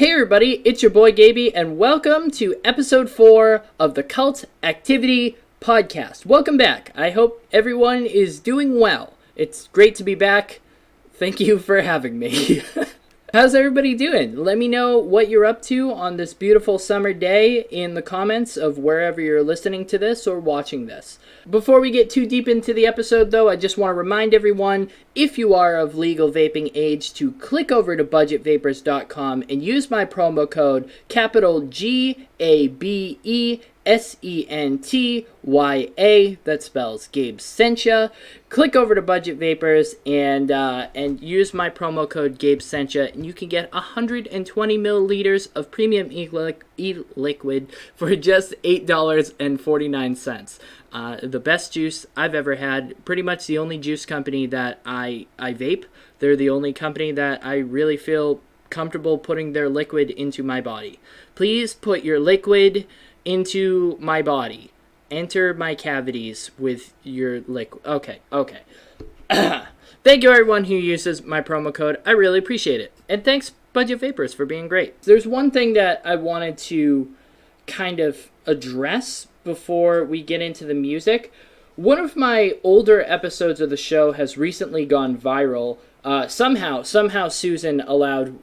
Hey everybody, it's your boy Gaby, and welcome to episode 4 of the Cult Activity Podcast. Welcome back. I hope everyone is doing well. It's great to be back. Thank you for having me. How's everybody doing? Let me know what you're up to on this beautiful summer day in the comments of wherever you're listening to this or watching this. Before we get too deep into the episode, though, I just want to remind everyone, if you are of legal vaping age, to click over to budgetvapors.com and use my promo code capital GABESENTYA. That spells Gabe Sentia. Click over to Budget Vapors and use my promo code Gabe Sentia, and you can get 120 milliliters of premium e-liquid for just $8.49. The best juice I've ever had. Pretty much the only juice company that I vape. They're the only company that I really feel comfortable putting their liquid into my body. Please put your liquid into my body. Enter my cavities with your liquid. Okay. Thank you everyone who uses my promo code. I really appreciate it. And thanks Budget Vapors for being great. There's one thing that I wanted to kind of address before we get into the music. One of my older episodes of the show has recently gone viral. Somehow Susan allowed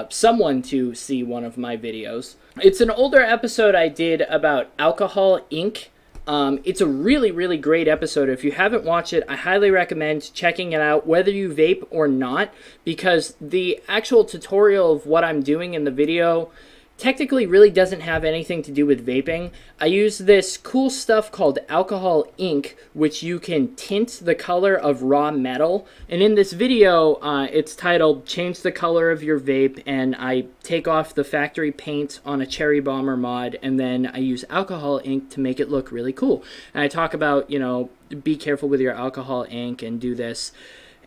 someone to see one of my videos. It's an older episode I did about Alcohol Inc. It's a really, really great episode. If you haven't watched it, I highly recommend checking it out, whether you vape or not, because the actual tutorial of what I'm doing in the video technically really doesn't have anything to do with vaping. I use this cool stuff called alcohol ink, which you can tint the color of raw metal. And in this video, it's titled Change the Color of Your Vape, and I take off the factory paint on a Cherry Bomber mod, and then I use alcohol ink to make it look really cool. And I talk about, be careful with your alcohol ink and do this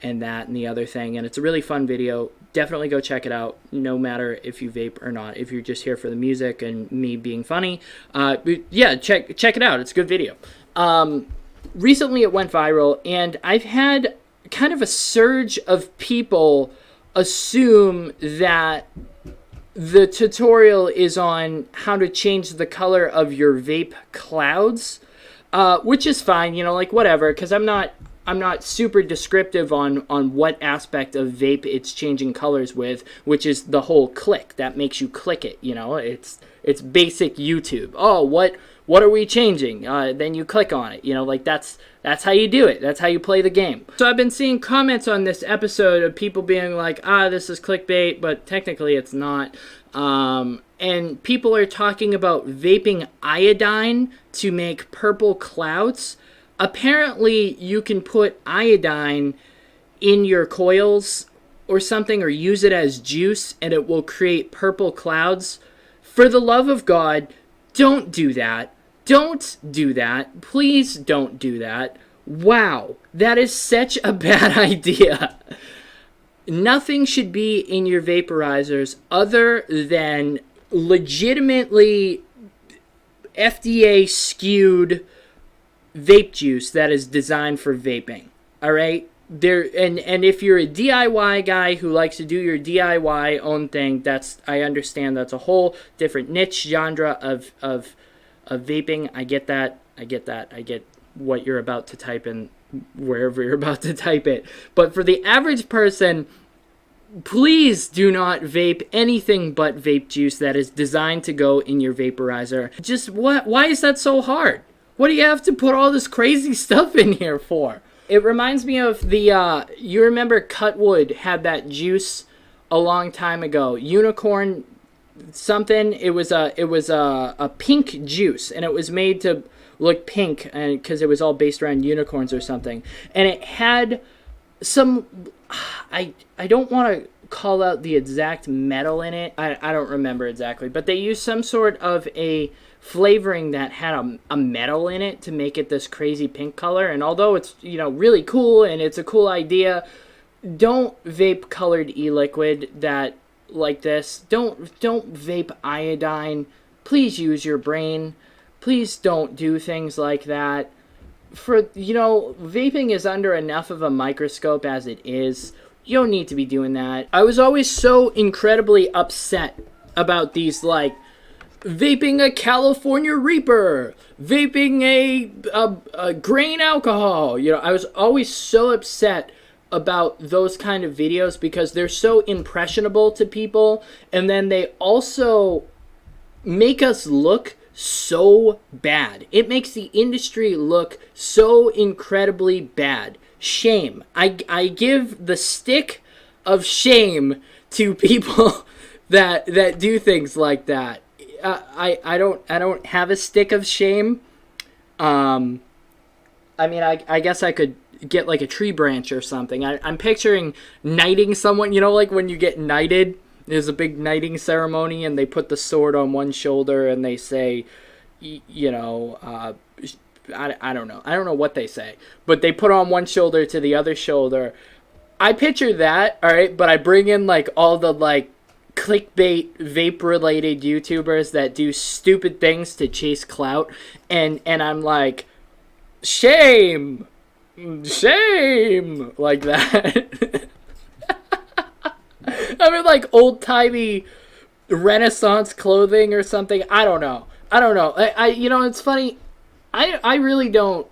and that and the other thing, and it's a really fun video. Definitely go check it out, no matter if you vape or not. If you're just here for the music and me being funny, yeah, check it out. It's a good video. Recently it went viral, and I've had kind of a surge of people assume that the tutorial is on how to change the color of your vape clouds, which is fine, whatever, because I'm not super descriptive on what aspect of vape it's changing colors with, which is the whole click. That makes you click it, It's basic YouTube. Oh, what are we changing? Then you click on it, that's how you do it. That's how you play the game. So I've been seeing comments on this episode of people being like, this is clickbait, but technically it's not. And people are talking about vaping iodine to make purple clouds. Apparently, you can put iodine in your coils or something, or use it as juice, and it will create purple clouds. For the love of God, don't do that. Don't do that. Please don't do that. Wow, that is such a bad idea. Nothing should be in your vaporizers other than legitimately FDA-skewed vape juice that is designed for vaping. All right, and if you're a DIY guy who likes to do your DIY own thing, I understand that's a whole different niche genre of vaping. I get that. I get what you're about to type in wherever you're about to type it. But for the average person, please do not vape anything but vape juice that is designed to go in your vaporizer. Just why is that so hard? What do you have to put all this crazy stuff in here for? It reminds me of the, you remember Cutwood had that juice a long time ago. Unicorn something. It was a pink juice, and it was made to look pink, and because it was all based around unicorns or something. And it had some, I don't want to call out the exact metal in it. I don't remember exactly, but they used some sort of a flavoring that had a metal in it to make it this crazy pink color. And although it's really cool and it's a cool idea, don't vape colored e-liquid that like this. Don't vape iodine. Please use your brain. Please don't do things like that. Vaping is under enough of a microscope as it is. You don't need to be doing that. I was always so incredibly upset about these, like, vaping a California Reaper, vaping a grain alcohol. You know, I was always so upset about those kind of videos because they're so impressionable to people, and then they also make us look so bad. It makes the industry look so incredibly bad. Shame. I give the stick of shame to people that do things like that. I don't have a stick of shame. I mean, I guess I could get like a tree branch or something. I'm picturing knighting someone, you know, like when you get knighted, there's a big knighting ceremony and they put the sword on one shoulder and they say, you know, I don't know. I don't know what they say, but they put on one shoulder to the other shoulder. I picture that, all right, but I bring in like all the like clickbait vape related YouTubers that do stupid things to chase clout, and I'm like, shame, like that. I mean, like old-timey Renaissance clothing or something. I don't know. I you know, it's funny. I really don't.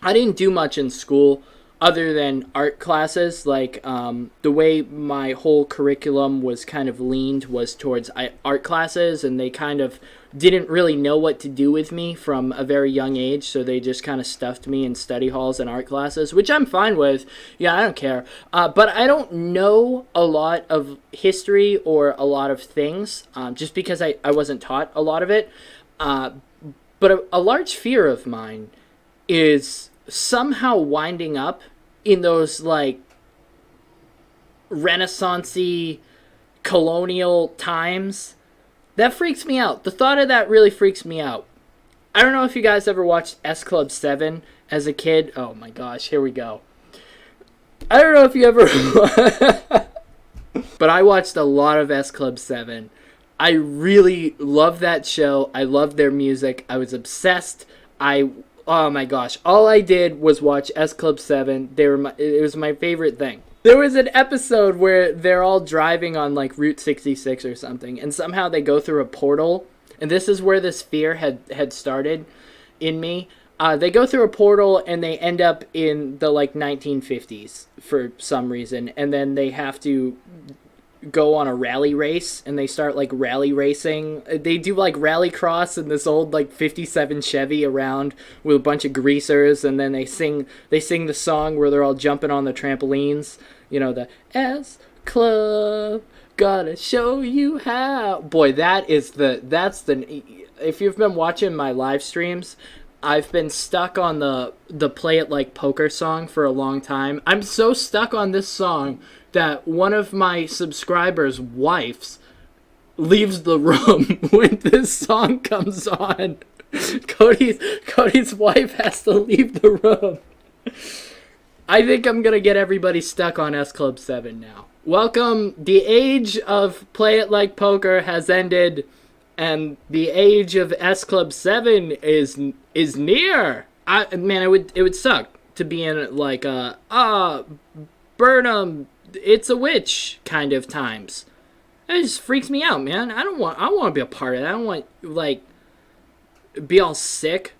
I didn't do much in school other than art classes. Like, the way my whole curriculum was kind of leaned was towards art classes, and they kind of didn't really know what to do with me from a very young age, so they just kind of stuffed me in study halls and art classes, which I'm fine with. Yeah, I don't care. But I don't know a lot of history or a lot of things, just because I wasn't taught a lot of it. But a large fear of mine is somehow winding up in those, like, Renaissance-y, colonial times. That freaks me out. The thought of that really freaks me out. I don't know if you guys ever watched S Club 7 as a kid. Oh my gosh, here we go. I don't know if you ever... But I watched a lot of S Club 7. I really love that show. I love their music. I was obsessed. Oh my gosh. All I did was watch S Club 7. It was my favorite thing. There was an episode where they're all driving on like Route 66 or something, and somehow they go through a portal. And this is where this fear had started in me. They go through a portal and they end up in the like 1950s for some reason. And then they have to go on a rally race, and they start like rally racing. They do like rally cross in this old like 57 Chevy around with a bunch of greasers, and then they sing the song where they're all jumping on the trampolines, you know, the S Club gotta show you how. Boy, that's the if you've been watching my live streams, I've been stuck on the Play It Like Poker song for a long time. I'm so stuck on this song that one of my subscribers' wives leaves the room when this song comes on. Cody's wife has to leave the room. I think I'm gonna get everybody stuck on S Club 7 now. Welcome. The age of Play It Like Poker has ended, and the age of S Club 7 is near. Man, it would suck to be in like Burnham, it's a witch kind of times. It just freaks me out, man. I want to be a part of that. I don't want like be all sick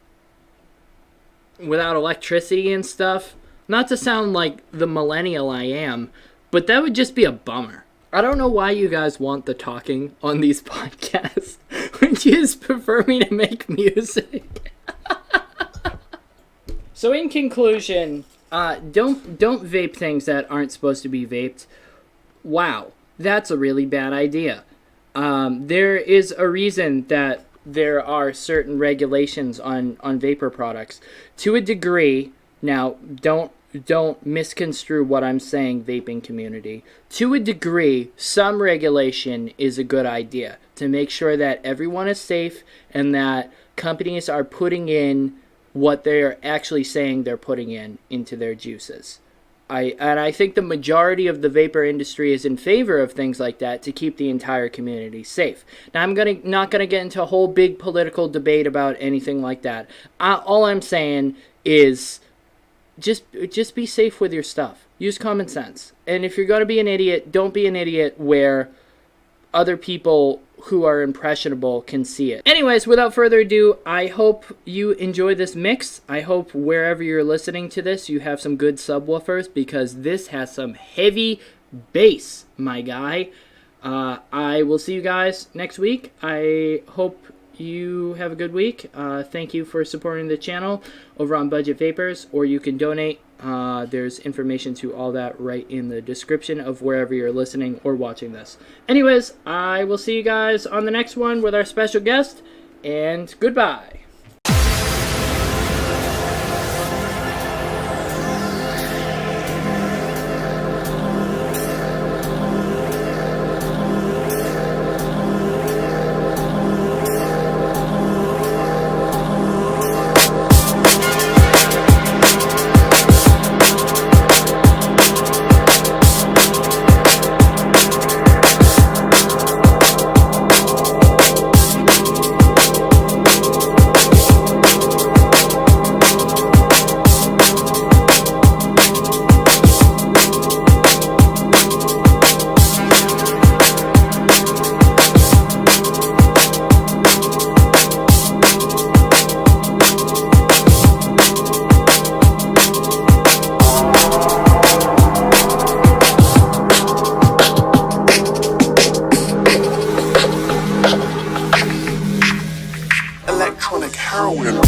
without electricity and stuff. Not to sound like the millennial I am, but that would just be a bummer. I don't know why you guys want the talking on these podcasts. Would you just prefer me to make music? So in conclusion, don't vape things that aren't supposed to be vaped. Wow, that's a really bad idea. There is a reason that there are certain regulations on vapor products. To a degree, now don't misconstrue what I'm saying, vaping community. To a degree, some regulation is a good idea to make sure that everyone is safe and that companies are putting in what they're actually saying they're putting into their juices. I think the majority of the vapor industry is in favor of things like that to keep the entire community safe. Now, I'm not gonna get into a whole big political debate about anything like that. All I'm saying is just be safe with your stuff. Use common sense. And if you're gonna be an idiot, don't be an idiot where other people who are impressionable can see it. Anyways, without further ado, I hope you enjoy this mix. I hope wherever you're listening to this, you have some good subwoofers, because this has some heavy bass, my guy. I will see you guys next week. I hope you have a good week. Thank you for supporting the channel over on Budget Vapors, or you can donate. There's information to all that right in the description of wherever you're listening or watching this. Anyways, I will see you guys on the next one with our special guest, and goodbye. Electronic heroin.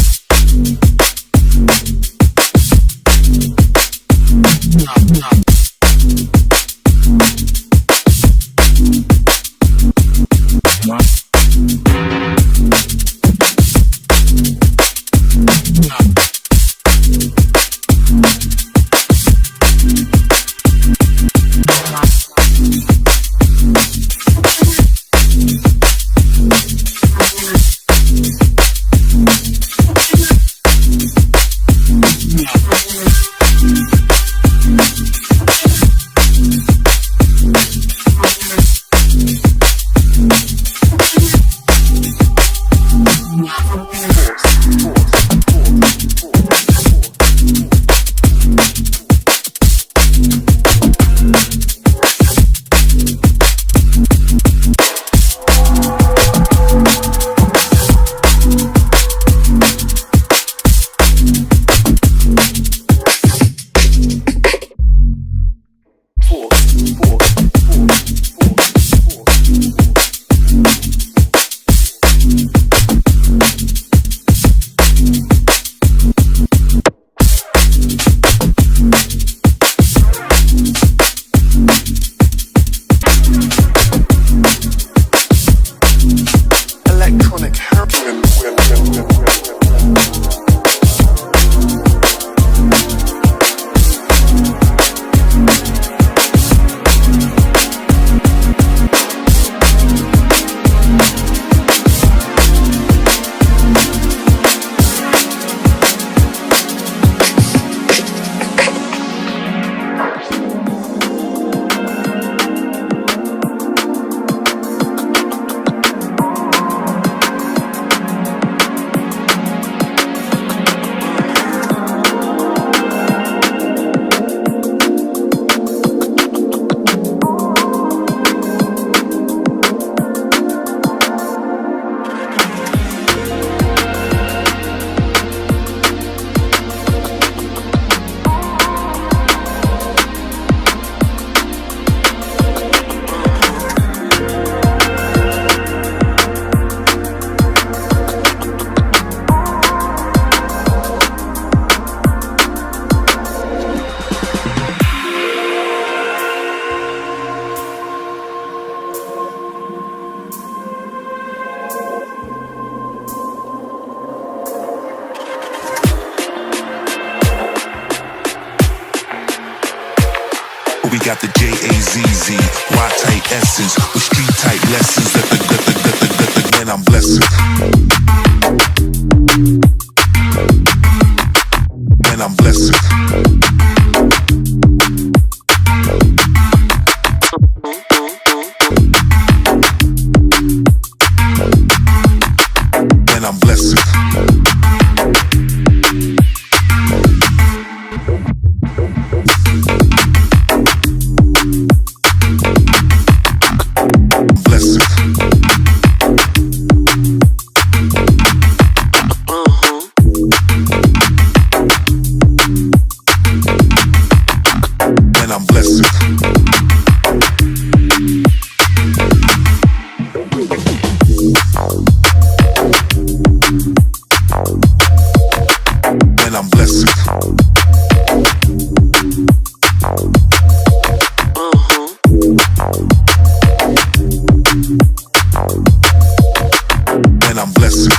We got the J-A-Z-Z, Y-type essence, with street-type lessons that when I'm blessed. When I'm blessed. When I'm blessed. Blessed. when I'm blessed.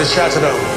Shout to them.